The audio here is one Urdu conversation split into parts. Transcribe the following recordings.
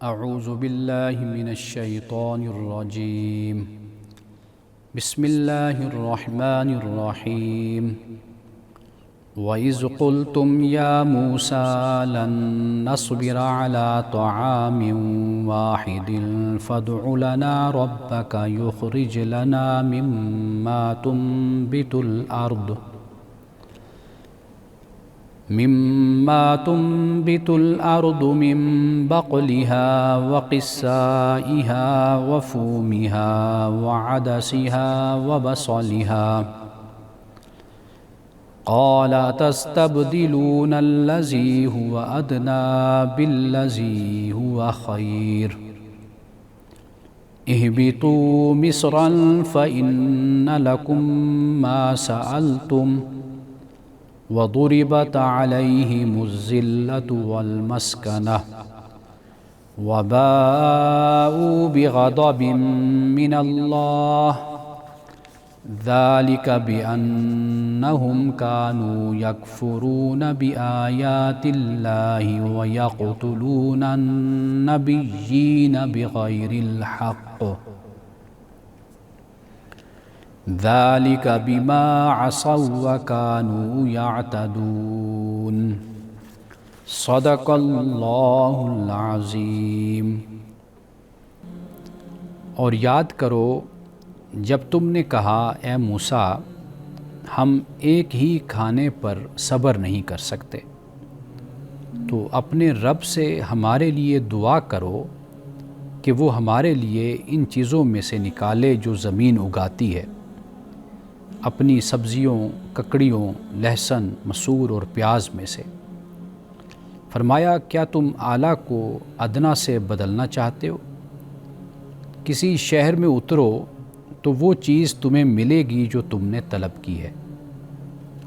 اعوذ باللہ من الشیطان الرجیم بسم اللہ الرحمن الرحیم وَإِذْ قُلْتُمْ يَا مُوسَىٰ لَن نَّصْبِرَ عَلَىٰ طَعَامٍ وَاحِدٍ فَادْعُ لَنَا رَبَّكَ يُخْرِجْ لَنَا مِمَّا تنبت الأرض من بقلها وقثائها وفومها وعدسها وبصلها قال تستبدلون الذي هو أدنى بالذي هو خير اهبطوا مصرا فإن لكم ما سألتم وضربت عليهم الذلة والمسكنة وباءوا بغضب من الله ذلك بأنهم كانوا يكفرون بآيات الله ويقتلون النبيين بغير الحق ذلك بما عصوا وكانوا يعتدون صدق اللہ العظیم۔ اور یاد کرو جب تم نے کہا اے موسیٰ ہم ایک ہی کھانے پر صبر نہیں کر سکتے، تو اپنے رب سے ہمارے لیے دعا کرو کہ وہ ہمارے لیے ان چیزوں میں سے نکالے جو زمین اگاتی ہے، اپنی سبزیوں، ککڑیوں، لہسن، مسور اور پیاز میں سے۔ فرمایا کیا تم اعلیٰ کو ادنا سے بدلنا چاہتے ہو؟ کسی شہر میں اترو تو وہ چیز تمہیں ملے گی جو تم نے طلب کی ہے،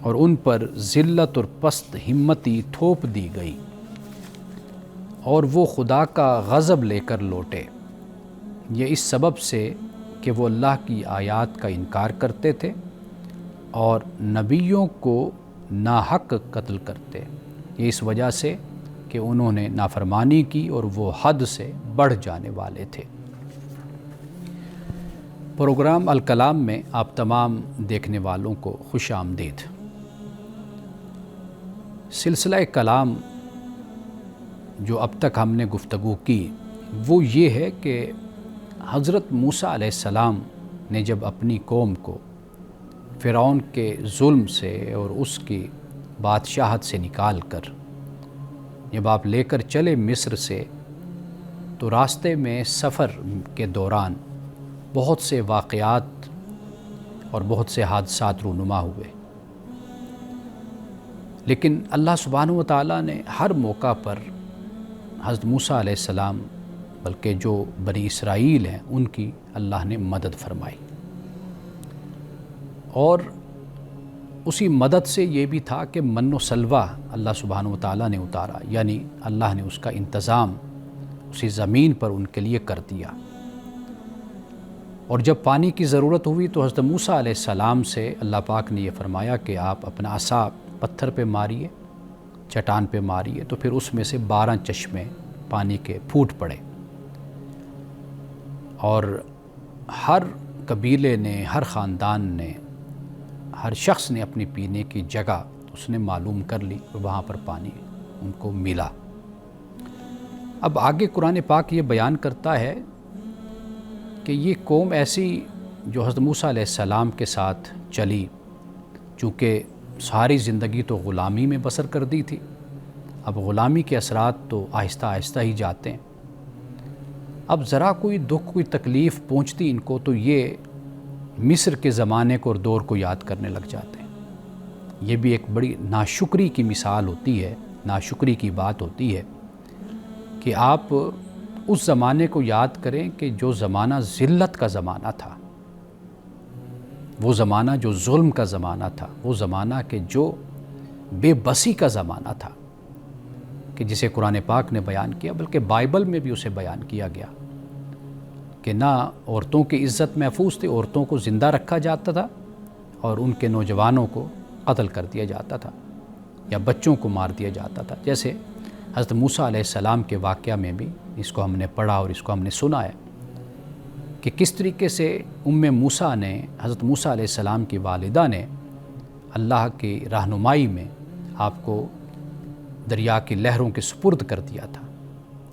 اور ان پر ذلت اور پست ہمتی تھوپ دی گئی، اور وہ خدا کا غضب لے کر لوٹے، یہ اس سبب سے کہ وہ اللہ کی آیات کا انکار کرتے تھے اور نبیوں کو ناحق قتل کرتے، یہ اس وجہ سے کہ انہوں نے نافرمانی کی اور وہ حد سے بڑھ جانے والے تھے۔ پروگرام الکلام میں آپ تمام دیکھنے والوں کو خوش آمدید۔ سلسلہ کلام جو اب تک ہم نے گفتگو کی وہ یہ ہے کہ حضرت موسیٰ علیہ السلام نے جب اپنی قوم کو فرعون کے ظلم سے اور اس کی بادشاہت سے نکال کر جب آپ لے کر چلے مصر سے، تو راستے میں سفر کے دوران بہت سے واقعات اور بہت سے حادثات رونما ہوئے، لیکن اللہ سبحانہ و تعالیٰ نے ہر موقع پر حضرت موسیٰ علیہ السلام بلکہ جو بنی اسرائیل ہیں ان کی اللہ نے مدد فرمائی، اور اسی مدد سے یہ بھی تھا کہ من و سلوہ اللہ سبحانہ و تعالیٰ نے اتارا، یعنی اللہ نے اس کا انتظام اسی زمین پر ان کے لیے کر دیا۔ اور جب پانی کی ضرورت ہوئی تو حضرت موسیٰ علیہ السلام سے اللہ پاک نے یہ فرمایا کہ آپ اپنا عصا پتھر پہ ماریے، چٹان پہ ماریے، تو پھر اس میں سے 12 چشمے پانی کے پھوٹ پڑے، اور ہر قبیلے نے، ہر خاندان نے، ہر شخص نے اپنی پینے کی جگہ اس نے معلوم کر لی اور وہاں پر پانی ان کو ملا۔ اب آگے قرآن پاک یہ بیان کرتا ہے کہ یہ قوم ایسی جو حضرت موسیٰ علیہ السلام کے ساتھ چلی، چونکہ ساری زندگی تو غلامی میں بسر کر دی تھی، اب غلامی کے اثرات تو آہستہ آہستہ ہی جاتے ہیں، اب ذرا کوئی دکھ کوئی تکلیف پہنچتی ان کو تو یہ مصر کے زمانے کو اور دور کو یاد کرنے لگ جاتے ہیں۔ یہ بھی ایک بڑی ناشکری کی مثال ہوتی ہے، ناشکری کی بات ہوتی ہے کہ آپ اس زمانے کو یاد کریں کہ جو زمانہ ذلت کا زمانہ تھا، وہ زمانہ جو ظلم کا زمانہ تھا، وہ زمانہ کہ جو بے بسی کا زمانہ تھا، کہ جسے قرآن پاک نے بیان کیا، بلکہ بائبل میں بھی اسے بیان کیا گیا کہ نہ عورتوں کی عزت محفوظ تھی، عورتوں کو زندہ رکھا جاتا تھا اور ان کے نوجوانوں کو قتل کر دیا جاتا تھا یا بچوں کو مار دیا جاتا تھا، جیسے حضرت موسیٰ علیہ السلام کے واقعہ میں بھی اس کو ہم نے پڑھا اور اس کو ہم نے سنا ہے کہ کس طریقے سے موسیٰ نے، حضرت موسیٰ علیہ السلام کی والدہ نے اللہ کی رہنمائی میں آپ کو دریا کی لہروں کے سپرد کر دیا تھا،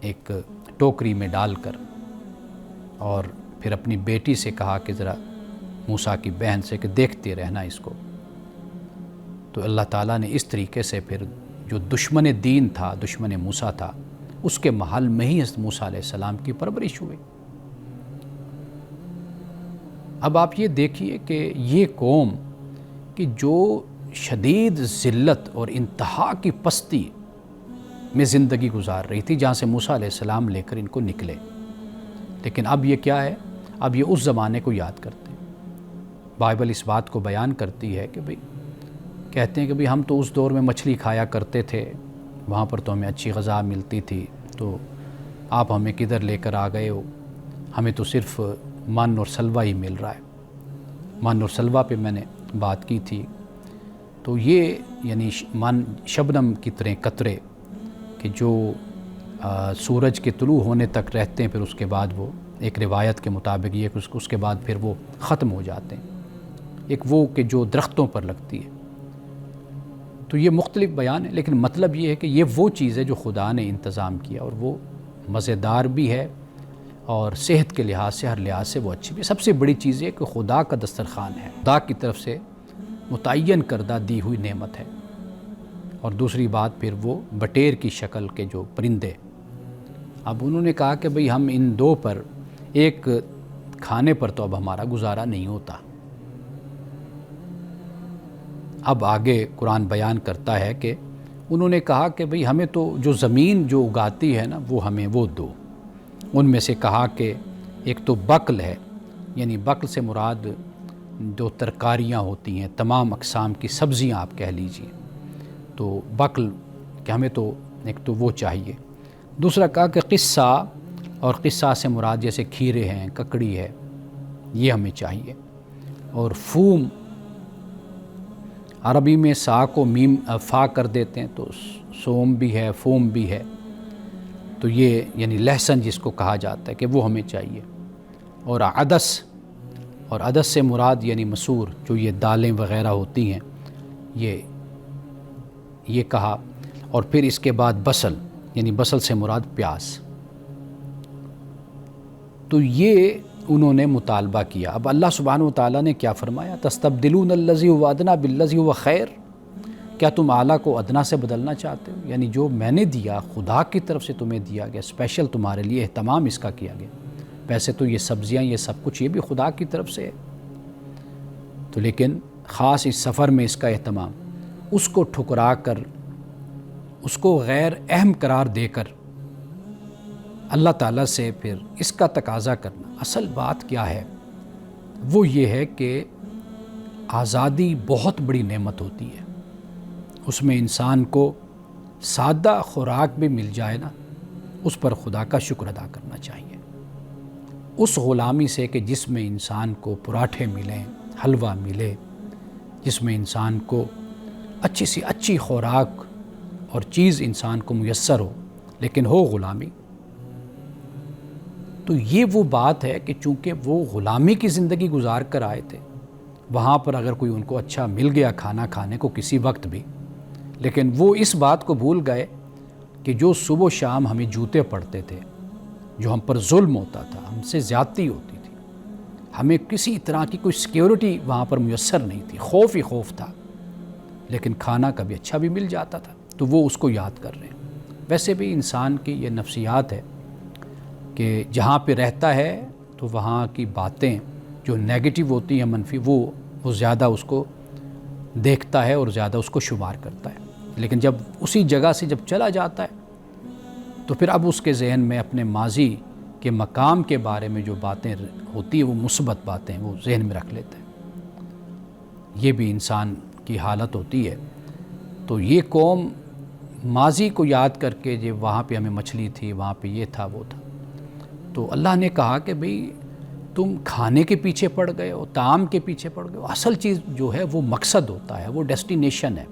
ایک ٹوکری میں ڈال کر، اور پھر اپنی بیٹی سے کہا کہ ذرا موسیٰ کی بہن سے کہ دیکھتے رہنا اس کو۔ تو اللہ تعالیٰ نے اس طریقے سے پھر جو دشمن دین تھا، دشمن موسیٰ تھا، اس کے محل میں ہی حضرت موسیٰ علیہ السلام کی پرورش ہوئی۔ اب آپ یہ دیکھیے کہ یہ قوم کہ جو شدید ذلت اور انتہا کی پستی میں زندگی گزار رہی تھی، جہاں سے موسیٰ علیہ السلام لے کر ان کو نکلے، لیکن اب یہ کیا ہے؟ اب یہ اس زمانے کو یاد کرتے ہیں۔ بائبل اس بات کو بیان کرتی ہے کہ کہتے ہیں کہ ہم تو اس دور میں مچھلی کھایا کرتے تھے، وہاں پر تو ہمیں اچھی غذا ملتی تھی، تو آپ ہمیں کدھر لے کر آ گئے ہو؟ ہمیں تو صرف من اور سلوہ ہی مل رہا ہے۔ من اور سلوہ پہ میں نے بات کی تھی، تو یہ یعنی شبنم کی طرح قطرے کہ جو سورج کے طلوع ہونے تک رہتے ہیں، پھر اس کے بعد وہ ایک روایت کے مطابق یہ کہ اس کے بعد پھر وہ ختم ہو جاتے ہیں، ایک وہ کہ جو درختوں پر لگتی ہے۔ تو یہ مختلف بیان ہے، لیکن مطلب یہ ہے کہ یہ وہ چیز ہے جو خدا نے انتظام کیا، اور وہ مزیدار بھی ہے اور صحت کے لحاظ سے، ہر لحاظ سے وہ اچھی بھی۔ سب سے بڑی چیز یہ کہ خدا کا دسترخوان ہے، خدا کی طرف سے متعین کردہ دی ہوئی نعمت ہے۔ اور دوسری بات پھر وہ بٹیر کی شکل کے جو پرندے، اب انہوں نے کہا کہ ہم ان دو پر، ایک کھانے پر تو اب ہمارا گزارا نہیں ہوتا۔ اب آگے قرآن بیان کرتا ہے کہ انہوں نے کہا کہ ہمیں تو جو زمین جو اگاتی ہے نا، وہ ہمیں وہ دو۔ ان میں سے کہا کہ ایک تو بقل ہے، یعنی بقل سے مراد جو ترکاریاں ہوتی ہیں، تمام اقسام کی سبزیاں آپ کہہ لیجئے، تو بقل کہ ہمیں تو ایک تو وہ چاہیے۔ دوسرا کہا کہ قصہ، اور قصہ سے مراد جیسے کھیرے ہیں، ککڑی ہے، یہ ہمیں چاہیے۔ اور فوم، عربی میں سا کو میم فا کر دیتے ہیں، تو سوم بھی ہے، فوم بھی ہے، تو یہ یعنی لہسن جس کو کہا جاتا ہے کہ وہ ہمیں چاہیے۔ اور عدس، اور عدس سے مراد یعنی مسور، جو یہ دالیں وغیرہ ہوتی ہیں، یہ کہا۔ اور پھر اس کے بعد بصل، یعنی بصل سے مراد پیاز۔ تو یہ انہوں نے مطالبہ کیا۔ اب اللہ سبحانہ و تعالیٰ نے کیا فرمایا؟ تستبدلون الذی هو ادنی بالذی هو خیر، کیا تم اعلیٰ کو ادنا سے بدلنا چاہتے ہو؟ یعنی جو میں نے دیا، خدا کی طرف سے تمہیں دیا گیا، اسپیشل تمہارے لیے اہتمام اس کا کیا گیا۔ ویسے تو یہ سبزیاں، یہ سب کچھ یہ بھی خدا کی طرف سے ہے، تو لیکن خاص اس سفر میں اس کا اہتمام، اس کو ٹھکرا کر، اس کو غیر اہم قرار دے کر اللہ تعالیٰ سے پھر اس کا تقاضا کرنا۔ اصل بات کیا ہے؟ وہ یہ ہے کہ آزادی بہت بڑی نعمت ہوتی ہے، اس میں انسان کو سادہ خوراک بھی مل جائے نا، اس پر خدا کا شکر ادا کرنا چاہیے۔ اس غلامی سے کہ جس میں انسان کو پراٹھے ملیں، حلوہ ملے، جس میں انسان کو اچھی سی اچھی خوراک اور چیز انسان کو میسر ہو، لیکن ہو غلامی۔ تو یہ وہ بات ہے کہ چونکہ وہ غلامی کی زندگی گزار کر آئے تھے، وہاں پر اگر کوئی ان کو اچھا مل گیا کھانا کھانے کو کسی وقت بھی، لیکن وہ اس بات کو بھول گئے کہ جو صبح و شام ہمیں جوتے پڑتے تھے، جو ہم پر ظلم ہوتا تھا، ہم سے زیادتی ہوتی تھی، ہمیں کسی طرح کی کوئی سیکیورٹی وہاں پر میسر نہیں تھی، خوف ہی خوف تھا، لیکن کھانا کبھی اچھا بھی مل جاتا تھا، تو وہ اس کو یاد کر رہے ہیں۔ ویسے بھی انسان کی یہ نفسیات ہے کہ جہاں پہ رہتا ہے تو وہاں کی باتیں جو نیگیٹو ہوتی ہیں، منفی، وہ زیادہ اس کو دیکھتا ہے اور زیادہ اس کو شمار کرتا ہے، لیکن جب اسی جگہ سے جب چلا جاتا ہے تو پھر اب اس کے ذہن میں اپنے ماضی کے مقام کے بارے میں جو باتیں ہوتی ہیں، وہ مثبت باتیں وہ ذہن میں رکھ لیتا ہے۔ یہ بھی انسان کی حالت ہوتی ہے۔ تو یہ قوم ماضی کو یاد کر کے، جو وہاں پہ ہمیں مچھلی تھی، وہاں پہ یہ تھا وہ تھا، تو اللہ نے کہا کہ تم کھانے کے پیچھے پڑ گئے ہو، طعام کے پیچھے پڑ گئے ہو۔ اصل چیز جو ہے وہ مقصد ہوتا ہے، وہ ڈیسٹینیشن ہے،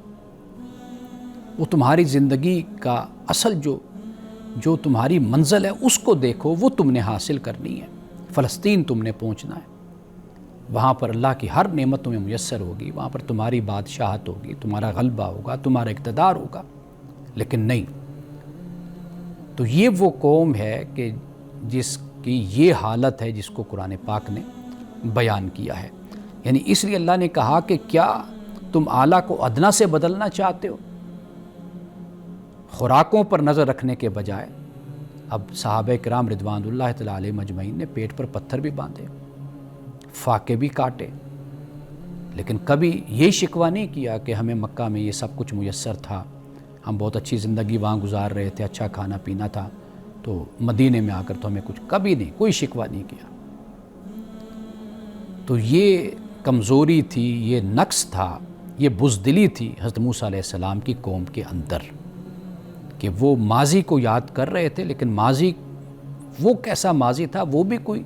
وہ تمہاری زندگی کا اصل جو تمہاری منزل ہے اس کو دیکھو، وہ تم نے حاصل کرنی ہے۔ فلسطین تم نے پہنچنا ہے، وہاں پر اللہ کی ہر نعمت تمہیں میسر ہوگی، وہاں پر تمہاری بادشاہت ہوگی، تمہارا غلبہ ہوگا، تمہارا اقتدار ہوگا۔ لیکن نہیں، تو یہ وہ قوم ہے کہ جس کی یہ حالت ہے جس کو قرآن پاک نے بیان کیا ہے۔ یعنی اس لیے اللہ نے کہا کہ کیا تم اعلیٰ کو ادنا سے بدلنا چاہتے ہو؟ خوراکوں پر نظر رکھنے کے بجائے اب صحابہ کرام رضوان اللہ تعالیٰ علیہم اجمعین نے پیٹ پر پتھر بھی باندھے، فاقے بھی کاٹے، لیکن کبھی یہ شکوہ نہیں کیا کہ ہمیں مکہ میں یہ سب کچھ میسر تھا، ہم بہت اچھی زندگی وہاں گزار رہے تھے، اچھا کھانا پینا تھا، تو مدینے میں آ کر تو ہمیں کچھ کبھی نہیں، کوئی شکوہ نہیں کیا۔ تو یہ کمزوری تھی، یہ نقص تھا، یہ بزدلی تھی حضرت موسیٰ علیہ السلام کی قوم کے اندر، کہ وہ ماضی کو یاد کر رہے تھے، لیکن ماضی وہ کیسا ماضی تھا؟ وہ بھی کوئی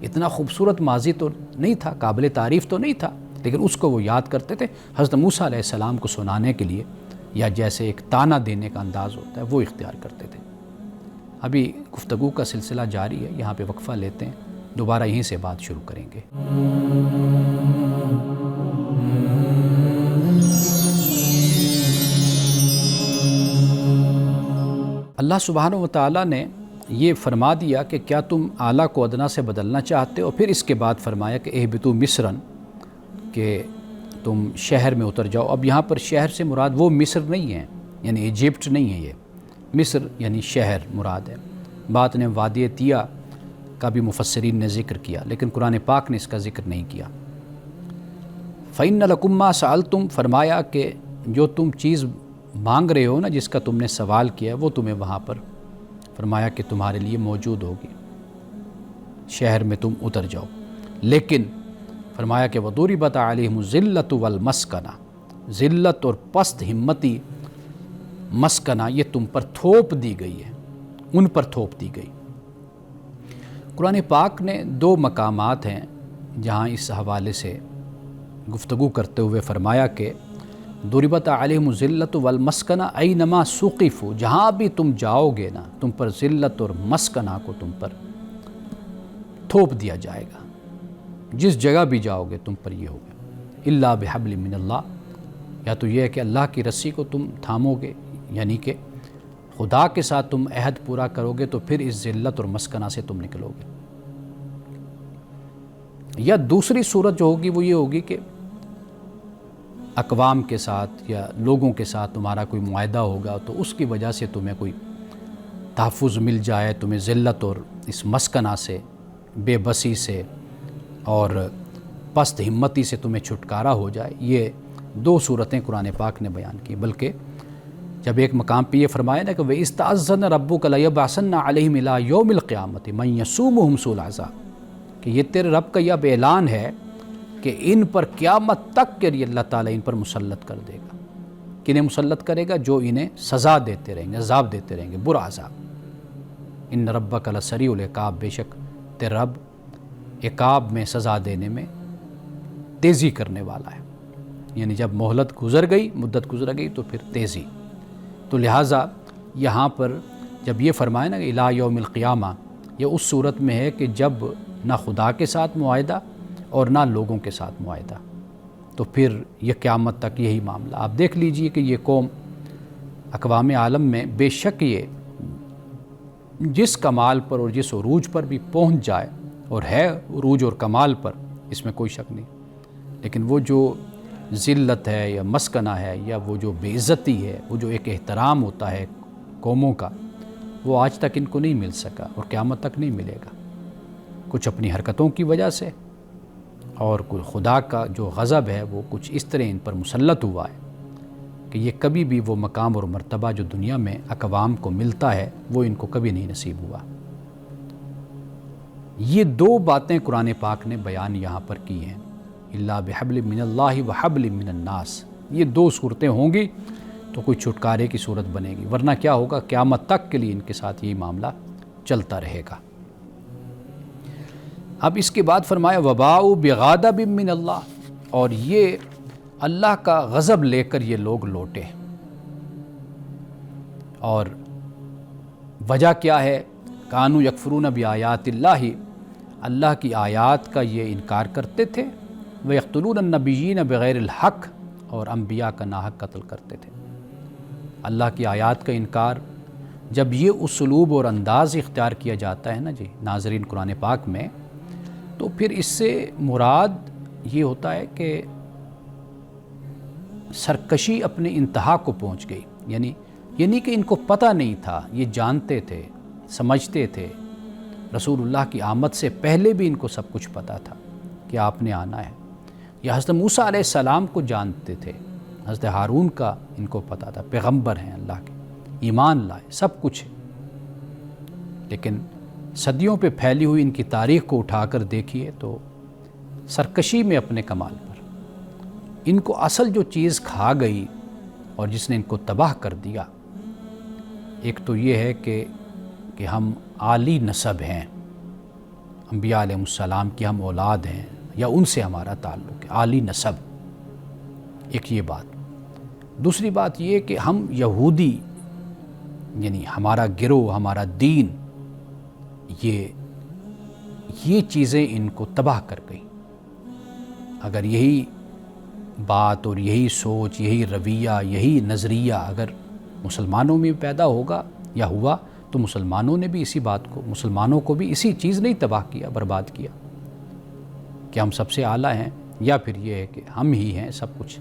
اتنا خوبصورت ماضی تو نہیں تھا، قابل تعریف تو نہیں تھا، لیکن اس کو وہ یاد کرتے تھے، حضرت موسیٰ علیہ السلام کو سنانے کے لیے یا جیسے ایک تانا دینے کا انداز ہوتا ہے وہ اختیار کرتے تھے۔ ابھی گفتگو کا سلسلہ جاری ہے، یہاں پہ وقفہ لیتے ہیں، دوبارہ یہیں سے بات شروع کریں گے۔ اللہ سبحانہ و تعالیٰ نے یہ فرما دیا کہ کیا تم اعلیٰ کو ادنا سے بدلنا چاہتے ہو، پھر اس کے بعد فرمایا کہ اہبطوا مصرا، کہ تم شہر میں اتر جاؤ۔ اب یہاں پر شہر سے مراد وہ مصر نہیں ہے، یعنی ایجپٹ نہیں ہے، یہ مصر یعنی شہر مراد ہے۔ بات نے وادی تیہ کا بھی مفسرین نے ذکر کیا، لیکن قرآن پاک نے اس کا ذکر نہیں کیا۔ فَإِنَّ لَكُمْ مَا سَأَلْتُمْ، فرمایا کہ جو تم چیز مانگ رہے ہو نا، جس کا تم نے سوال کیا، وہ تمہیں وہاں پر فرمایا کہ تمہارے لیے موجود ہوگی، شہر میں تم اتر جاؤ۔ لیکن فرمایا کہ وَضُرِبَتْ عَلَيْهِمُ الذِّلَّةُ وَالْمَسْكَنَةُ، ذلت اور پست ہمتی، مسکنہ، یہ تم پر تھوپ دی گئی ہے، ان پر تھوپ دی گئی۔ قرآن پاک نے دو مقامات ہیں جہاں اس حوالے سے گفتگو کرتے ہوئے فرمایا کہ ضربت علیہم الذلۃ والمسکنہ اینما ثقفوا، جہاں بھی تم جاؤ گے نا، تم پر ذلت اور مسکنہ کو تم پر تھوپ دیا جائے گا، جس جگہ بھی جاؤ گے تم پر یہ ہوگا۔ الا بحبل من اللہ، یا تو یہ ہے کہ اللہ کی رسی کو تم تھامو گے، یعنی کہ خدا کے ساتھ تم عہد پورا کرو گے، تو پھر اس ذلت اور مسکنہ سے تم نکلو گے۔ یا دوسری صورت جو ہوگی وہ یہ ہوگی کہ اقوام کے ساتھ یا لوگوں کے ساتھ تمہارا کوئی معاہدہ ہوگا، تو اس کی وجہ سے تمہیں کوئی تحفظ مل جائے، تمہیں ذلت اور اس مسکنہ سے، بے بسی سے اور پست ہمتی سے تمہیں چھٹکارا ہو جائے۔ یہ دو صورتیں قرآن پاک نے بیان کی، بلکہ جب ایک مقام پہ یہ فرمایا نا کہ وَإِسْتَأَذَّنَ رَبُّكَ لَيَبْعَثَنَّ عَلَيْهِمْ إِلَىٰ يَوْمِ الْقِيَامَةِ مَن يَسُومُهُمْ سُوءَ الْعَذَابِ، کہ یہ تیرے رب کا یہ اب اعلان ہے کہ ان پر قیامت تک کے لیے اللہ تعالیٰ ان پر مسلط کر دے گا۔ کنہیں مسلط کرے گا؟ جو انہیں سزا دیتے رہیں گے، عذاب دیتے رہیں گے، برا عذاب۔ ان ربک لسریع العقاب، بے شک تیرے رب عقاب میں، سزا دینے میں تیزی کرنے والا ہے، یعنی جب مہلت گزر گئی، مدت گزر گئی تو پھر تیزی۔ تو لہٰذا یہاں پر جب یہ فرمائے نا کہ الی یوم القیامہ، یہ اس صورت میں ہے کہ جب نہ خدا کے ساتھ معاہدہ اور نہ لوگوں کے ساتھ معاہدہ، تو پھر یہ قیامت تک یہی معاملہ۔ آپ دیکھ لیجئے کہ یہ قوم اقوام عالم میں بے شک یہ جس کمال پر اور جس عروج پر بھی پہنچ جائے، اور ہے عروج اور کمال پر، اس میں کوئی شک نہیں، لیکن وہ جو ذلت ہے یا مسکنہ ہے یا وہ جو بے عزتی ہے، وہ جو ایک احترام ہوتا ہے قوموں کا، وہ آج تک ان کو نہیں مل سکا اور قیامت تک نہیں ملے گا، کچھ اپنی حرکتوں کی وجہ سے، اور کوئی خدا کا جو غضب ہے وہ کچھ اس طرح ان پر مسلط ہوا ہے کہ یہ کبھی بھی وہ مقام اور مرتبہ جو دنیا میں اقوام کو ملتا ہے وہ ان کو کبھی نہیں نصیب ہوا۔ یہ دو باتیں قرآن پاک نے بیان یہاں پر کی ہیں، الا بحبل من اللہ وحبل من الناس۔ یہ دو صورتیں ہوں گی تو کوئی چھٹکارے کی صورت بنے گی، ورنہ کیا ہوگا؟ قیامت تک کے لیے ان کے ساتھ یہی معاملہ چلتا رہے گا۔ اب اس کے بعد فرمایا وباؤ بغضب من اللہ، اور یہ اللہ کا غضب لے کر یہ لوگ لوٹے، اور وجہ کیا ہے؟ کانوا یکفرون بآیات اللہ، اللہ کی آیات کا یہ انکار کرتے تھے، ویقتلون النبیین بغیر الحق، اور انبیاء کا ناحق قتل کرتے تھے۔ اللہ کی آیات کا انکار، جب یہ اسلوب اور انداز اختیار کیا جاتا ہے نا جی ناظرین قرآن پاک میں، تو پھر اس سے مراد یہ ہوتا ہے کہ سرکشی اپنے انتہا کو پہنچ گئی، یعنی کہ ان کو پتہ نہیں تھا، یہ جانتے تھے، سمجھتے تھے، رسول اللہ کی آمد سے پہلے بھی ان کو سب کچھ پتہ تھا کہ آپ نے آنا ہے۔ یہ حضرت موسیٰ علیہ السلام کو جانتے تھے، حضرت ہارون کا ان کو پتہ تھا، پیغمبر ہیں اللہ کے، ایمان لائے، سب کچھ ہے، لیکن صدیوں پہ پھیلی ہوئی ان کی تاریخ کو اٹھا کر دیکھیے تو سرکشی میں اپنے کمال پر ان کو اصل جو چیز کھا گئی اور جس نے ان کو تباہ کر دیا، ایک تو یہ ہے کہ ہم عالی نسب ہیں، انبیاء علیہ السلام کی ہم اولاد ہیں یا ان سے ہمارا تعلق ہے، عالی نسب، ایک یہ بات۔ دوسری بات یہ کہ ہم یہودی، یعنی ہمارا گروہ، ہمارا دین، یہ چیزیں ان کو تباہ کر گئیں۔ اگر یہی بات اور یہی سوچ، یہی رویہ، یہی نظریہ اگر مسلمانوں میں پیدا ہوگا یا ہوا تو مسلمانوں نے بھی اسی بات کو، مسلمانوں کو بھی اسی چیز نے تباہ کیا، برباد کیا کہ ہم سب سے اعلیٰ ہیں، یا پھر یہ ہے کہ ہم ہی ہیں سب کچھ۔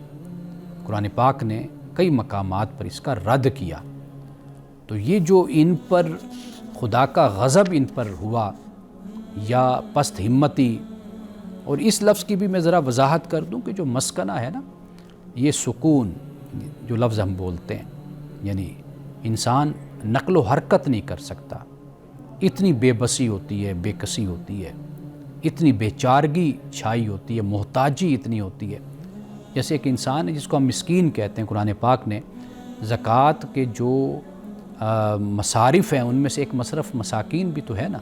قرآن پاک نے کئی مقامات پر اس کا رد کیا۔ تو یہ جو ان پر خدا کا غضب ان پر ہوا یا پست ہمتی، اور اس لفظ کی بھی میں ذرا وضاحت کر دوں کہ جو مسکنہ ہے نا، یہ سکون جو لفظ ہم بولتے ہیں، یعنی انسان نقل و حرکت نہیں کر سکتا، اتنی بے بسی ہوتی ہے، بے کسی ہوتی ہے، اتنی بے چارگی چھائی ہوتی ہے، محتاجی اتنی ہوتی ہے۔ جیسے ایک انسان ہے جس کو ہم مسکین کہتے ہیں، قرآن پاک نے زکوٰۃ کے جو مصارف ہیں ان میں سے ایک مصرف مساکین بھی تو ہے نا،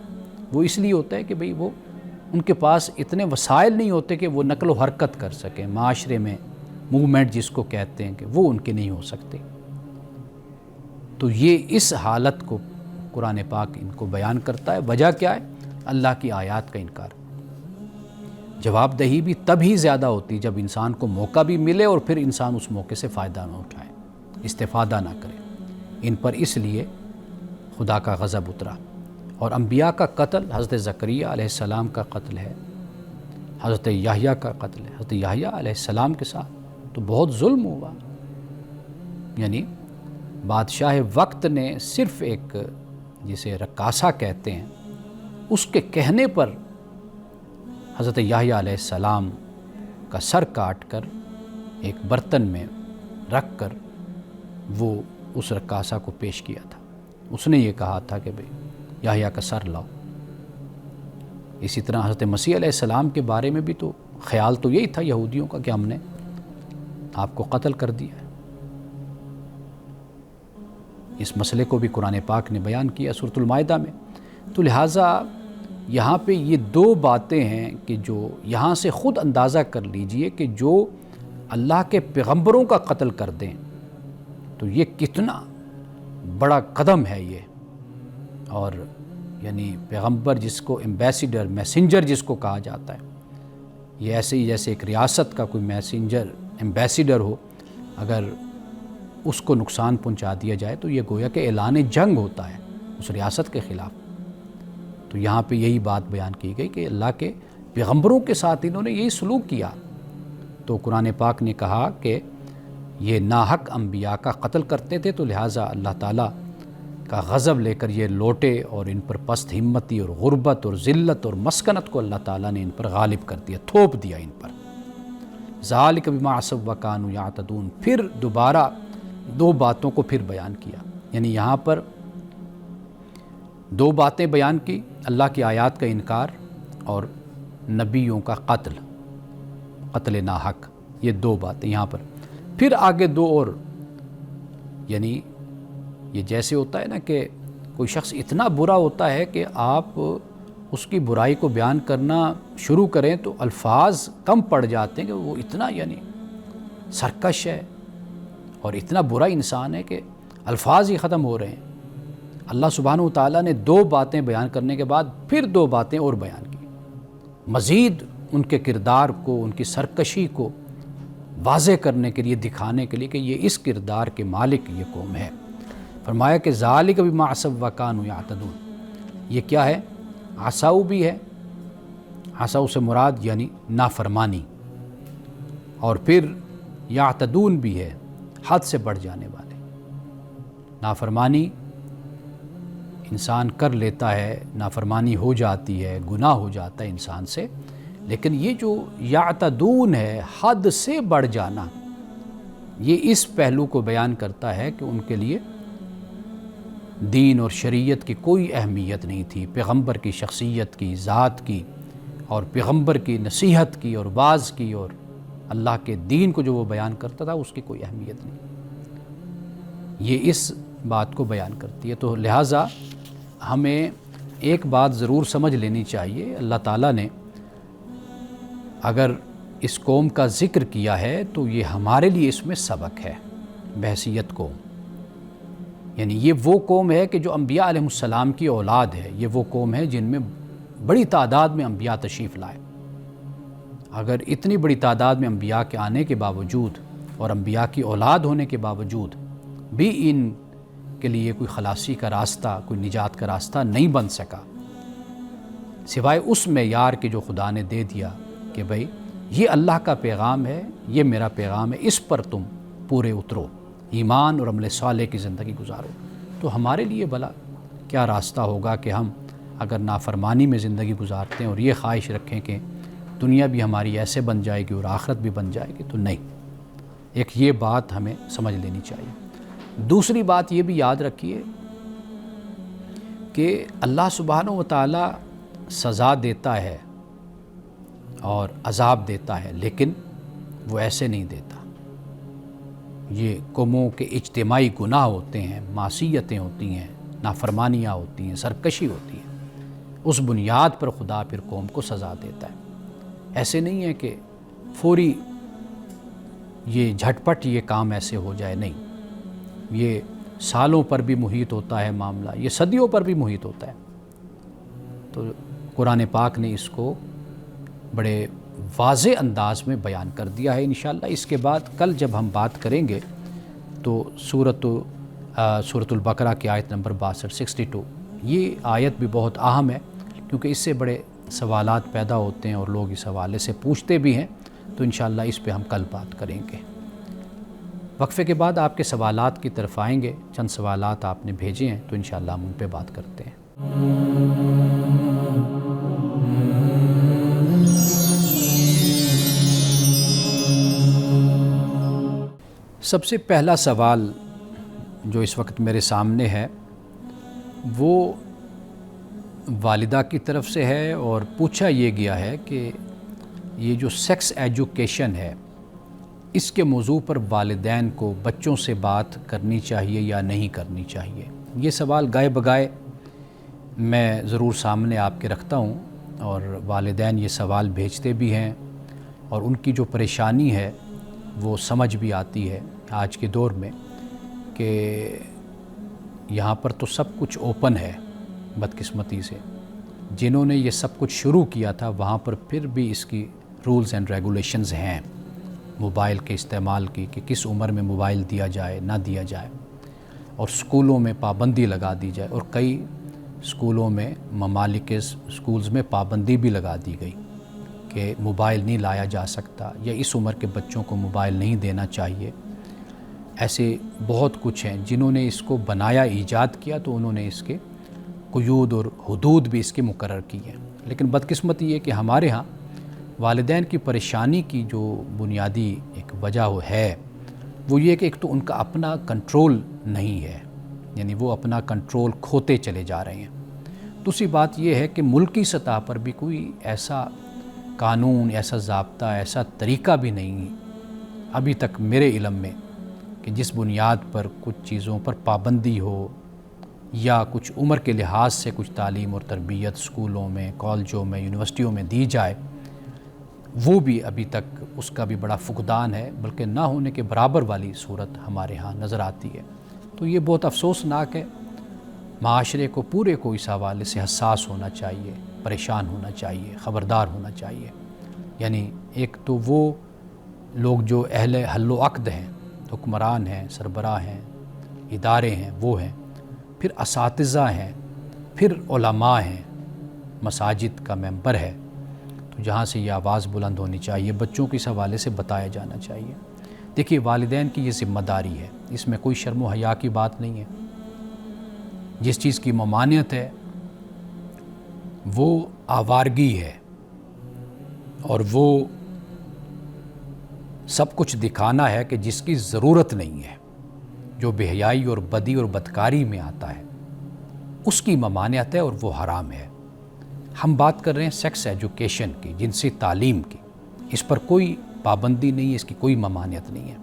وہ اس لیے ہوتا ہے کہ بھئی وہ ان کے پاس اتنے وسائل نہیں ہوتے کہ وہ نقل و حرکت کر سکیں، معاشرے میں موومنٹ جس کو کہتے ہیں کہ وہ ان کے نہیں ہو سکتے۔ تو یہ اس حالت کو قرآن پاک ان کو بیان کرتا ہے۔ وجہ کیا ہے؟ اللہ کی آیات کا انکار۔ جواب دہی بھی تب ہی زیادہ ہوتی جب انسان کو موقع بھی ملے اور پھر انسان اس موقع سے فائدہ نہ اٹھائے، استفادہ نہ کرے۔ ان پر اس لیے خدا کا غضب اترا۔ اور انبیاء کا قتل، حضرت زکریہ علیہ السلام کا قتل ہے، حضرت یحییٰ کا قتل ہے، حضرت یحییٰ علیہ السلام کے ساتھ تو بہت ظلم ہوا۔ یعنی بادشاہ وقت نے صرف ایک، جسے رقاصہ کہتے ہیں، اس کے کہنے پر حضرت یحییٰ علیہ السلام کا سر کاٹ کر ایک برتن میں رکھ کر وہ اس رقاصہ کو پیش کیا تھا۔ اس نے یہ کہا تھا کہ بھئی یحییٰ کا سر لاؤ۔ اسی طرح حضرت مسیح علیہ السلام کے بارے میں بھی تو خیال تو یہی تھا یہودیوں کا کہ ہم نے آپ کو قتل کر دیا ہے۔ اس مسئلے کو بھی قرآن پاک نے بیان کیا سورۃ المائدہ میں۔ تو لہٰذا یہاں پہ یہ دو باتیں ہیں کہ جو یہاں سے خود اندازہ کر لیجئے کہ جو اللہ کے پیغمبروں کا قتل کر دیں تو یہ کتنا بڑا قدم ہے یہ۔ اور یعنی پیغمبر جس کو ایمبیسیڈر، میسنجر جس کو کہا جاتا ہے، یہ ایسے ہی جیسے ایک ریاست کا کوئی میسنجر، ایمبیسیڈر ہو، اگر اس کو نقصان پہنچا دیا جائے تو یہ گویا کہ اعلان جنگ ہوتا ہے اس ریاست کے خلاف۔ تو یہاں پہ یہی بات بیان کی گئی کہ اللہ کے پیغمبروں کے ساتھ انہوں نے یہی سلوک کیا۔ تو قرآن پاک نے کہا کہ یہ ناحق انبیاء کا قتل کرتے تھے، تو لہٰذا اللہ تعالیٰ کا غضب لے کر یہ لوٹے اور ان پر پست ہمتی اور غربت اور ذلت اور مسکنت کو اللہ تعالیٰ نے ان پر غالب کر دیا، تھوپ دیا ان پر۔ ذالک بما عصوا وکانوا یعتدون۔ پھر دوبارہ دو باتوں کو پھر بیان کیا، یعنی یہاں پر دو باتیں بیان کی، اللہ کی آیات کا انکار اور نبیوں کا قتل ناحق، یہ دو باتیں یہاں پر۔ پھر آگے دو اور، یعنی یہ جیسے ہوتا ہے نا کہ کوئی شخص اتنا برا ہوتا ہے کہ آپ اس کی برائی کو بیان کرنا شروع کریں تو الفاظ کم پڑ جاتے ہیں کہ وہ اتنا یعنی سرکش ہے اور اتنا برا انسان ہے کہ الفاظ ہی ختم ہو رہے ہیں۔ اللہ سبحانہ و تعالیٰ نے 2 باتیں بیان کرنے کے بعد پھر 2 باتیں اور بیان کی، مزید ان کے کردار کو، ان کی سرکشی کو واضح کرنے کے لیے، دکھانے کے لیے کہ یہ اس کردار کے مالک یہ قوم ہے۔ فرمایا کہ ذالک بما عصوا وکانوا یعتدون، یہ کیا ہے؟ عصوا بھی ہے، عصوا سے مراد یعنی نافرمانی، اور پھر یعتدون بھی ہے، حد سے بڑھ جانے والے۔ نافرمانی انسان کر لیتا ہے، نافرمانی ہو جاتی ہے، گناہ ہو جاتا ہے انسان سے، لیکن یہ جو یعتدون ہے، حد سے بڑھ جانا، یہ اس پہلو کو بیان کرتا ہے کہ ان کے لیے دین اور شریعت کی کوئی اہمیت نہیں تھی، پیغمبر کی شخصیت کی، ذات کی، اور پیغمبر کی نصیحت کی اور واعظ کی اور اللہ کے دین کو جو وہ بیان کرتا تھا اس کی کوئی اہمیت نہیں۔ یہ اس بات کو بیان کرتی ہے۔ تو لہٰذا ہمیں ایک بات ضرور سمجھ لینی چاہیے، اللہ تعالیٰ نے اگر اس قوم کا ذکر کیا ہے تو یہ ہمارے لیے اس میں سبق ہے بحیثیت قوم، یعنی یہ وہ قوم ہے کہ جو انبیاء علیہ السلام کی اولاد ہے، یہ وہ قوم ہے جن میں بڑی تعداد میں انبیاء تشریف لائے۔ اگر اتنی بڑی تعداد میں انبیاء کے آنے کے باوجود اور انبیاء کی اولاد ہونے کے باوجود بھی ان کے لیے کوئی خلاصی کا راستہ، کوئی نجات کا راستہ نہیں بن سکا، سوائے اس معیار کے جو خدا نے دے دیا کہ بھئی یہ اللہ کا پیغام ہے، یہ میرا پیغام ہے، اس پر تم پورے اترو، ایمان اور عمل صالح کی زندگی گزارو۔ تو ہمارے لیے بھلا کیا راستہ ہوگا کہ ہم اگر نافرمانی میں زندگی گزارتے ہیں اور یہ خواہش رکھیں کہ دنیا بھی ہماری ایسے بن جائے گی اور آخرت بھی بن جائے گی؟ تو نہیں، ایک یہ بات ہمیں سمجھ لینی چاہیے۔ دوسری بات یہ بھی یاد رکھیے کہ اللہ سبحانہ و تعالیٰ سزا دیتا ہے اور عذاب دیتا ہے، لیکن وہ ایسے نہیں دیتا۔ یہ قوموں کے اجتماعی گناہ ہوتے ہیں، معصیتیں ہوتی ہیں، نافرمانیاں ہوتی ہیں، سرکشی ہوتی ہے، اس بنیاد پر خدا پھر قوم کو سزا دیتا ہے۔ ایسے نہیں ہے کہ فوری یہ جھٹ پٹ یہ کام ایسے ہو جائے، نہیں، یہ سالوں پر بھی محیط ہوتا ہے معاملہ، یہ صدیوں پر بھی محیط ہوتا ہے۔ تو قرآن پاک نے اس کو بڑے واضح انداز میں بیان کر دیا ہے۔ انشاءاللہ اس کے بعد کل جب ہم بات کریں گے تو سورۃ البقرہ کی آیت نمبر 62 یہ آیت بھی بہت اہم ہے، کیونکہ اس سے بڑے سوالات پیدا ہوتے ہیں اور لوگ اس حوالے سے پوچھتے بھی ہیں۔ تو انشاءاللہ اس پہ ہم کل بات کریں گے۔ وقفے کے بعد آپ کے سوالات کی طرف آئیں گے، چند سوالات آپ نے بھیجے ہیں تو انشاءاللہ ہم ان پہ بات کرتے ہیں۔ سب سے پہلا سوال جو اس وقت میرے سامنے ہے وہ والدہ کی طرف سے ہے، اور پوچھا یہ گیا ہے کہ یہ جو سیکس ایجوکیشن ہے اس کے موضوع پر والدین کو بچوں سے بات کرنی چاہیے یا نہیں کرنی چاہیے۔ یہ سوال گائے بگائے میں ضرور سامنے آپ کے رکھتا ہوں، اور والدین یہ سوال بھیجتے بھی ہیں، اور ان کی جو پریشانی ہے وہ سمجھ بھی آتی ہے آج کے دور میں کہ یہاں پر تو سب کچھ اوپن ہے، بدقسمتی سے جنہوں نے یہ سب کچھ شروع کیا تھا وہاں پر پھر بھی اس کی رولز اینڈ ریگولیشنز ہیں، موبائل کے استعمال کی کہ کس عمر میں موبائل دیا جائے نہ دیا جائے، اور سکولوں میں پابندی لگا دی جائے، اور کئی سکولوں میں ممالک کے سکولز میں پابندی بھی لگا دی گئی کہ موبائل نہیں لایا جا سکتا یا اس عمر کے بچوں کو موبائل نہیں دینا چاہیے۔ ایسے بہت کچھ ہیں جنہوں نے اس کو بنایا، ایجاد کیا، تو انہوں نے اس کے قیود اور حدود بھی اس کے مقرر کی ہیں، لیکن بدقسمتی یہ کہ ہمارے ہاں والدین کی پریشانی کی جو بنیادی ایک وجہ ہے وہ یہ کہ ایک تو ان کا اپنا کنٹرول نہیں ہے، یعنی وہ اپنا کنٹرول کھوتے چلے جا رہے ہیں۔ دوسری بات یہ ہے کہ ملکی سطح پر بھی کوئی ایسا قانون، ایسا ضابطہ، ایسا طریقہ بھی نہیں ابھی تک میرے علم میں کہ جس بنیاد پر کچھ چیزوں پر پابندی ہو یا کچھ عمر کے لحاظ سے کچھ تعلیم اور تربیت اسکولوں میں، کالجوں میں، یونیورسٹیوں میں دی جائے، وہ بھی ابھی تک اس کا بھی بڑا فقدان ہے، بلکہ نہ ہونے کے برابر والی صورت ہمارے ہاں نظر آتی ہے۔ تو یہ بہت افسوسناک ہے، معاشرے کو پورے کو اس حوالے سے حساس ہونا چاہیے، پریشان ہونا چاہیے، خبردار ہونا چاہیے۔ یعنی ایک تو وہ لوگ جو اہل حل و عقد ہیں، حکمران ہیں، سربراہ ہیں، ادارے ہیں، وہ ہیں، پھر اساتذہ ہیں، پھر علماء ہیں، مساجد کا ممبر ہے، تو جہاں سے یہ آواز بلند ہونی چاہیے، بچوں کو اس حوالے سے بتایا جانا چاہیے۔ دیکھیے والدین کی یہ ذمہ داری ہے، اس میں کوئی شرم و حیا کی بات نہیں ہے۔ جس چیز کی ممانعت ہے وہ آوارگی ہے، اور وہ سب کچھ دکھانا ہے کہ جس کی ضرورت نہیں ہے، جو بے حیائی اور بدی اور بدکاری میں آتا ہے اس کی ممانعت ہے اور وہ حرام ہے۔ ہم بات کر رہے ہیں سیکس ایجوکیشن کی، جنسی تعلیم کی، اس پر کوئی پابندی نہیں ہے، اس کی کوئی ممانعت نہیں ہے،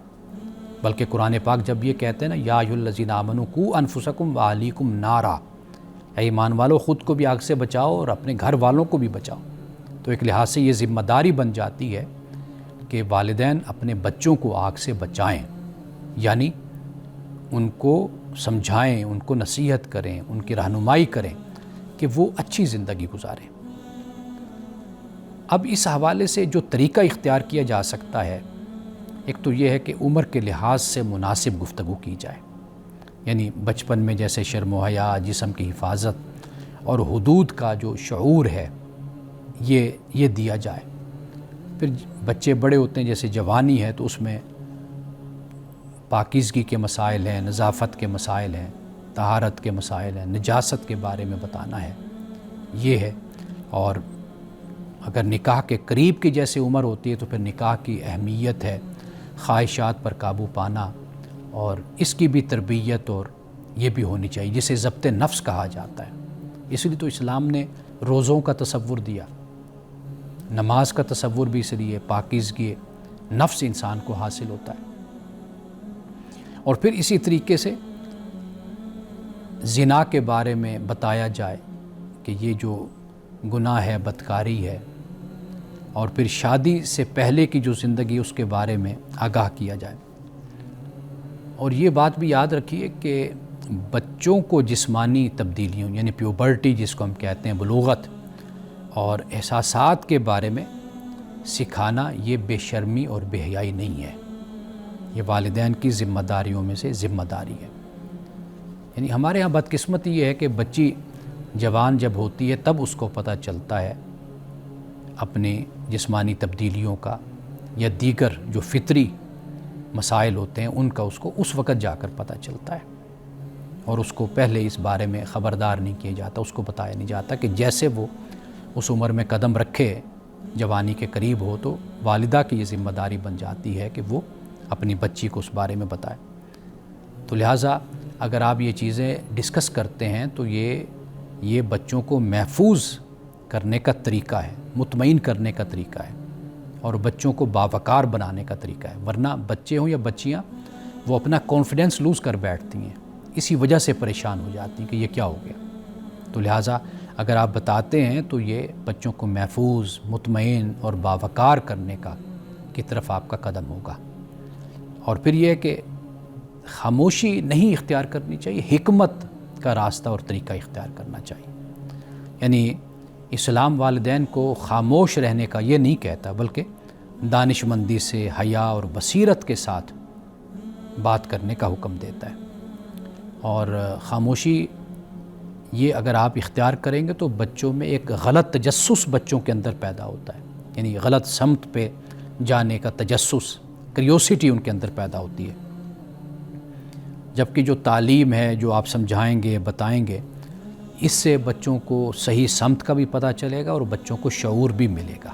بلکہ قرآن پاک جب یہ کہتے ہیں نا یا ایھا الذین آمنوا قوا انفسکم واہلیکم نارا، اے ایمان والو خود کو بھی آگ سے بچاؤ اور اپنے گھر والوں کو بھی بچاؤ، تو ایک لحاظ سے یہ ذمہ داری بن جاتی ہے کہ والدین اپنے بچوں کو آگ سے بچائیں، یعنی ان کو سمجھائیں، ان کو نصیحت کریں، ان کی رہنمائی کریں کہ وہ اچھی زندگی گزاریں۔ اب اس حوالے سے جو طریقہ اختیار کیا جا سکتا ہے، ایک تو یہ ہے کہ عمر کے لحاظ سے مناسب گفتگو کی جائے، یعنی بچپن میں جیسے شرم و حیا، جسم کی حفاظت اور حدود کا جو شعور ہے یہ دیا جائے۔ پھر بچے بڑے ہوتے ہیں، جیسے جوانی ہے تو اس میں پاکیزگی کے مسائل ہیں، نظافت کے مسائل ہیں، طہارت کے مسائل ہیں، نجاست کے بارے میں بتانا ہے، یہ ہے۔ اور اگر نکاح کے قریب کی جیسے عمر ہوتی ہے تو پھر نکاح کی اہمیت ہے، خواہشات پر قابو پانا، اور اس کی بھی تربیت اور یہ بھی ہونی چاہیے، جسے ضبط نفس کہا جاتا ہے۔ اس لیے تو اسلام نے روزوں کا تصور دیا، نماز کا تصور بھی اس لیے، پاکیزگی نفس انسان کو حاصل ہوتا ہے۔ اور پھر اسی طریقے سے زنا کے بارے میں بتایا جائے کہ یہ جو گناہ ہے، بدکاری ہے، اور پھر شادی سے پہلے کی جو زندگی اس کے بارے میں آگاہ کیا جائے۔ اور یہ بات بھی یاد رکھیے کہ بچوں کو جسمانی تبدیلیوں یعنی پیوبرٹی جس کو ہم کہتے ہیں، بلوغت اور احساسات کے بارے میں سکھانا یہ بے شرمی اور بے حیائی نہیں ہے، یہ والدین کی ذمہ داریوں میں سے ذمہ داری ہے۔ یعنی ہمارے ہاں بدقسمتی یہ ہے کہ بچی جوان جب ہوتی ہے تب اس کو پتہ چلتا ہے اپنی جسمانی تبدیلیوں کا، یا دیگر جو فطری مسائل ہوتے ہیں ان کا اس کو اس وقت جا کر پتہ چلتا ہے، اور اس کو پہلے اس بارے میں خبردار نہیں کیا جاتا، اس کو بتایا نہیں جاتا کہ جیسے وہ اس عمر میں قدم رکھے، جوانی کے قریب ہو، تو والدہ کی یہ ذمہ داری بن جاتی ہے کہ وہ اپنی بچی کو اس بارے میں بتائے۔ تو لہٰذا اگر آپ یہ چیزیں ڈسکس کرتے ہیں تو یہ بچوں کو محفوظ کرنے کا طریقہ ہے، مطمئن کرنے کا طریقہ ہے، اور بچوں کو باوقار بنانے کا طریقہ ہے۔ ورنہ بچے ہوں یا بچیاں، وہ اپنا کانفیڈنس لوز کر بیٹھتی ہیں، اسی وجہ سے پریشان ہو جاتی ہیں کہ یہ کیا ہو گیا۔ تو لہٰذا اگر آپ بتاتے ہیں تو یہ بچوں کو محفوظ، مطمئن اور باوقار کرنے کی طرف آپ کا قدم ہوگا۔ اور پھر یہ ہے کہ خاموشی نہیں اختیار کرنی چاہیے، حکمت کا راستہ اور طریقہ اختیار کرنا چاہیے۔ یعنی اسلام والدین کو خاموش رہنے کا یہ نہیں کہتا، بلکہ دانش مندی سے، حیا اور بصیرت کے ساتھ بات کرنے کا حکم دیتا ہے۔ اور خاموشی یہ اگر آپ اختیار کریں گے تو بچوں میں ایک غلط تجسس بچوں کے اندر پیدا ہوتا ہے، یعنی غلط سمت پہ جانے کا تجسس، کریوسٹی ان کے اندر پیدا ہوتی ہے۔ جبکہ جو تعلیم ہے، جو آپ سمجھائیں گے، بتائیں گے، اس سے بچوں کو صحیح سمت کا بھی پتہ چلے گا اور بچوں کو شعور بھی ملے گا۔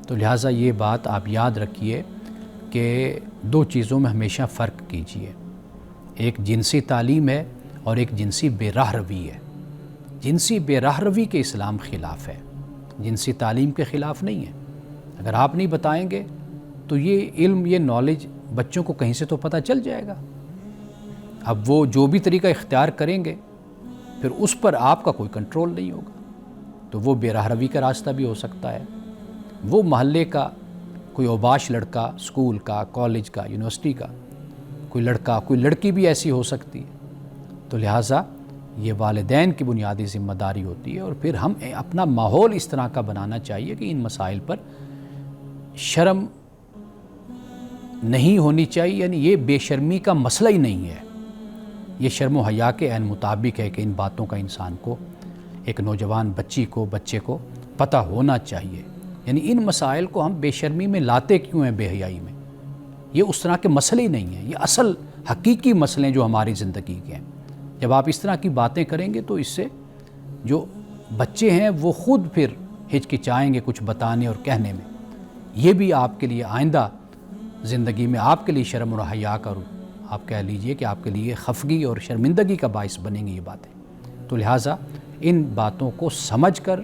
تو لہٰذا یہ بات آپ یاد رکھیے کہ دو چیزوں میں ہمیشہ فرق کیجیے، ایک جنسی تعلیم ہے اور ایک جنسی بے راہ روی ہے۔ جنسی بے راہ روی کے اسلام خلاف ہے، جنسی تعلیم کے خلاف نہیں ہے۔ اگر آپ نہیں بتائیں گے تو یہ علم، یہ نالج بچوں کو کہیں سے تو پتہ چل جائے گا۔ اب وہ جو بھی طریقہ اختیار کریں گے پھر اس پر آپ کا کوئی کنٹرول نہیں ہوگا، تو وہ بے راہ روی کا راستہ بھی ہو سکتا ہے، وہ محلے کا کوئی اوباش لڑکا، اسکول کا، کالج کا، یونیورسٹی کا کوئی لڑکا، کوئی لڑکی بھی ایسی ہو سکتی ہے۔ تو لہٰذا یہ والدین کی بنیادی ذمہ داری ہوتی ہے، اور پھر ہم اپنا ماحول اس طرح کا بنانا چاہیے کہ ان مسائل پر شرم نہیں ہونی چاہیے، یعنی یہ بے شرمی کا مسئلہ ہی نہیں ہے، یہ شرم و حیا کے عین مطابق ہے کہ ان باتوں کا انسان کو، ایک نوجوان بچے کو پتہ ہونا چاہیے۔ یعنی ان مسائل کو ہم بے شرمی میں لاتے کیوں ہیں، بے حیائی میں؟ یہ اس طرح کے مسئلے ہی نہیں ہیں، یہ اصل حقیقی مسئلے جو ہماری زندگی کے ہیں۔ جب آپ اس طرح کی باتیں کریں گے تو اس سے جو بچے ہیں وہ خود پھر ہچکچائیں گے کچھ بتانے اور کہنے میں، یہ بھی آپ کے لیے آئندہ زندگی میں آپ کے لیے شرم اور حیا کا، آپ کہہ لیجئے کہ آپ کے لیے خفگی اور شرمندگی کا باعث بنیں گی یہ باتیں۔ تو لہٰذا ان باتوں کو سمجھ کر،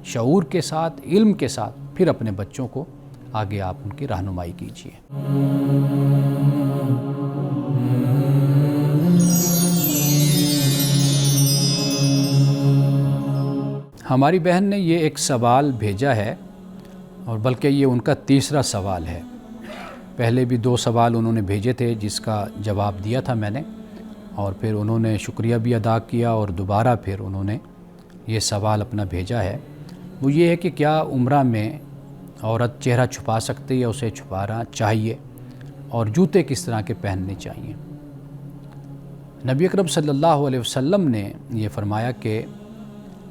شعور کے ساتھ، علم کے ساتھ، پھر اپنے بچوں کو آگے آپ ان کی رہنمائی کیجیے۔ ہماری بہن نے یہ ایک سوال بھیجا ہے، اور بلکہ یہ ان کا تیسرا سوال ہے۔ پہلے بھی 2 سوال انہوں نے بھیجے تھے جس کا جواب دیا تھا میں نے، اور پھر انہوں نے شکریہ بھی ادا کیا، اور دوبارہ پھر انہوں نے یہ سوال اپنا بھیجا ہے۔ وہ یہ ہے کہ کیا عمرہ میں عورت چہرہ چھپا سکتی ہے، اسے چھپانا چاہیے، اور جوتے کس طرح کے پہننے چاہیے؟ نبی اکرم صلی اللہ علیہ وسلم نے یہ فرمایا کہ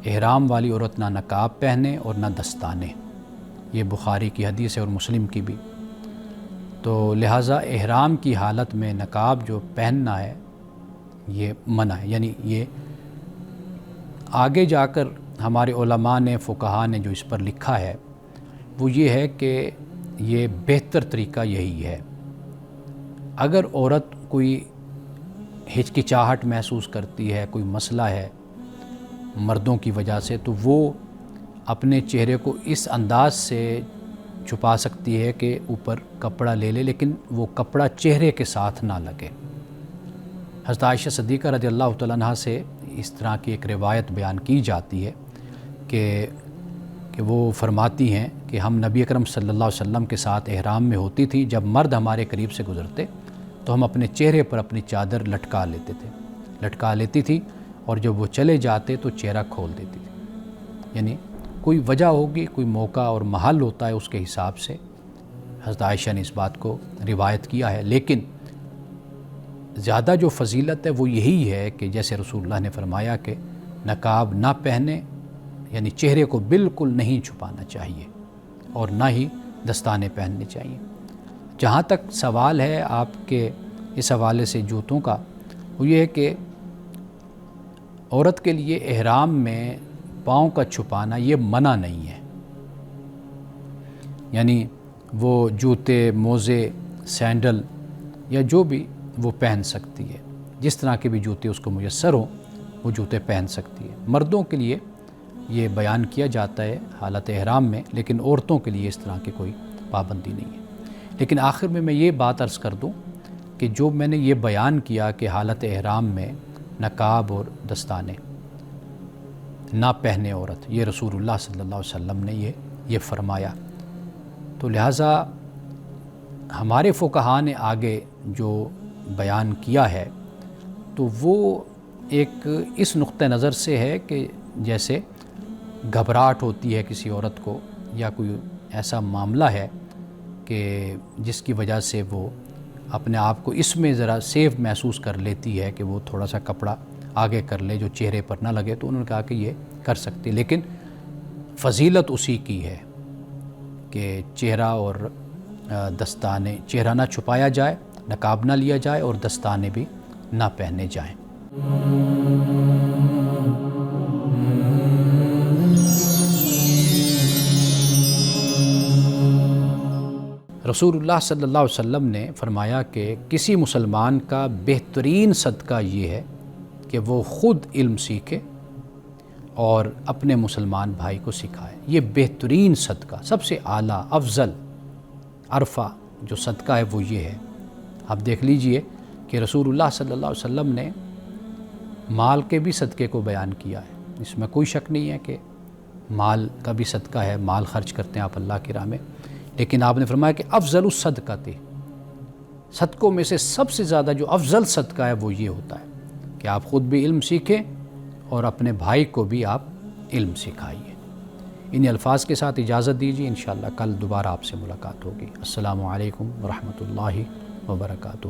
احرام والی عورت نہ نقاب پہنے اور نہ دستانے، یہ بخاری کی حدیث ہے اور مسلم کی بھی۔ تو لہٰذا احرام کی حالت میں نقاب جو پہننا ہے یہ منع ہے، یعنی یہ آگے جا کر ہمارے علماء نے، فقہاء نے جو اس پر لکھا ہے وہ یہ ہے کہ یہ بہتر طریقہ یہی ہے۔ اگر عورت کوئی ہچکچاہٹ محسوس کرتی ہے، کوئی مسئلہ ہے مردوں کی وجہ سے، تو وہ اپنے چہرے کو اس انداز سے چھپا سکتی ہے کہ اوپر کپڑا لے لے، لیکن وہ کپڑا چہرے کے ساتھ نہ لگے۔ حضرت عائشہ صدیقہ رضی اللہ تعالیٰ عنہا سے اس طرح کی ایک روایت بیان کی جاتی ہے کہ وہ فرماتی ہیں کہ ہم نبی اکرم صلی اللہ علیہ وسلم کے ساتھ احرام میں ہوتی تھی، جب مرد ہمارے قریب سے گزرتے تو ہم اپنے چہرے پر اپنی چادر لٹکا لیتی تھی، اور جب وہ چلے جاتے تو چہرہ کھول دیتی تھی۔ یعنی کوئی وجہ ہوگی، کوئی موقع اور محل ہوتا ہے، اس کے حساب سے حضرت عائشہ نے اس بات کو روایت کیا ہے۔ لیکن زیادہ جو فضیلت ہے وہ یہی ہے کہ جیسے رسول اللہ نے فرمایا کہ نقاب نہ پہنے، یعنی چہرے کو بالکل نہیں چھپانا چاہیے، اور نہ ہی دستانے پہننے چاہیے۔ جہاں تک سوال ہے آپ کے اس حوالے سے جوتوں کا، وہ یہ ہے کہ عورت کے لیے احرام میں پاؤں کا چھپانا یہ منع نہیں ہے، یعنی وہ جوتے، موزے، سینڈل یا جو بھی وہ پہن سکتی ہے، جس طرح کے بھی جوتے اس کو میسر ہوں وہ جوتے پہن سکتی ہے۔ مردوں کے لیے یہ بیان کیا جاتا ہے حالت احرام میں، لیکن عورتوں کے لیے اس طرح کی کوئی پابندی نہیں ہے۔ لیکن آخر میں یہ بات عرض کر دوں کہ جو میں نے یہ بیان کیا کہ حالت احرام میں نقاب اور دستانے نہ پہنے عورت، یہ رسول اللہ صلی اللہ علیہ وسلم نے یہ فرمایا، تو لہٰذا ہمارے فقہاء نے آگے جو بیان کیا ہے تو وہ ایک اس نقطہ نظر سے ہے کہ جیسے گھبراہٹ ہوتی ہے کسی عورت کو، یا کوئی ایسا معاملہ ہے کہ جس کی وجہ سے وہ اپنے آپ کو اس میں ذرا سیف محسوس کر لیتی ہے کہ وہ تھوڑا سا کپڑا آگے کر لے جو چہرے پر نہ لگے، تو انہوں نے کہا کہ یہ کر سکتی، لیکن فضیلت اسی کی ہے کہ چہرہ اور دستانے، چہرہ نہ چھپایا جائے، نقاب نہ لیا جائے، اور دستانے بھی نہ پہنے جائیں۔ رسول اللہ صلی اللہ علیہ وسلم نے فرمایا کہ کسی مسلمان کا بہترین صدقہ یہ ہے کہ وہ خود علم سیکھے اور اپنے مسلمان بھائی کو سکھائے۔ یہ بہترین صدقہ، سب سے اعلیٰ، افضل، عرفہ جو صدقہ ہے وہ یہ ہے۔ آپ دیکھ لیجئے کہ رسول اللہ صلی اللہ علیہ وسلم نے مال کے بھی صدقے کو بیان کیا ہے، اس میں کوئی شک نہیں ہے کہ مال کا بھی صدقہ ہے، مال خرچ کرتے ہیں آپ اللہ کی راہ میں، لیکن آپ نے فرمایا کہ افضل الصدقہ تھی، صدقوں میں سے سب سے زیادہ جو افضل صدقہ ہے وہ یہ ہوتا ہے کہ آپ خود بھی علم سیکھیں اور اپنے بھائی کو بھی آپ علم سکھائیے۔ انہی الفاظ کے ساتھ اجازت دیجیے، انشاءاللہ کل دوبارہ آپ سے ملاقات ہوگی۔ السلام علیکم ورحمۃ اللہ وبرکاتہ۔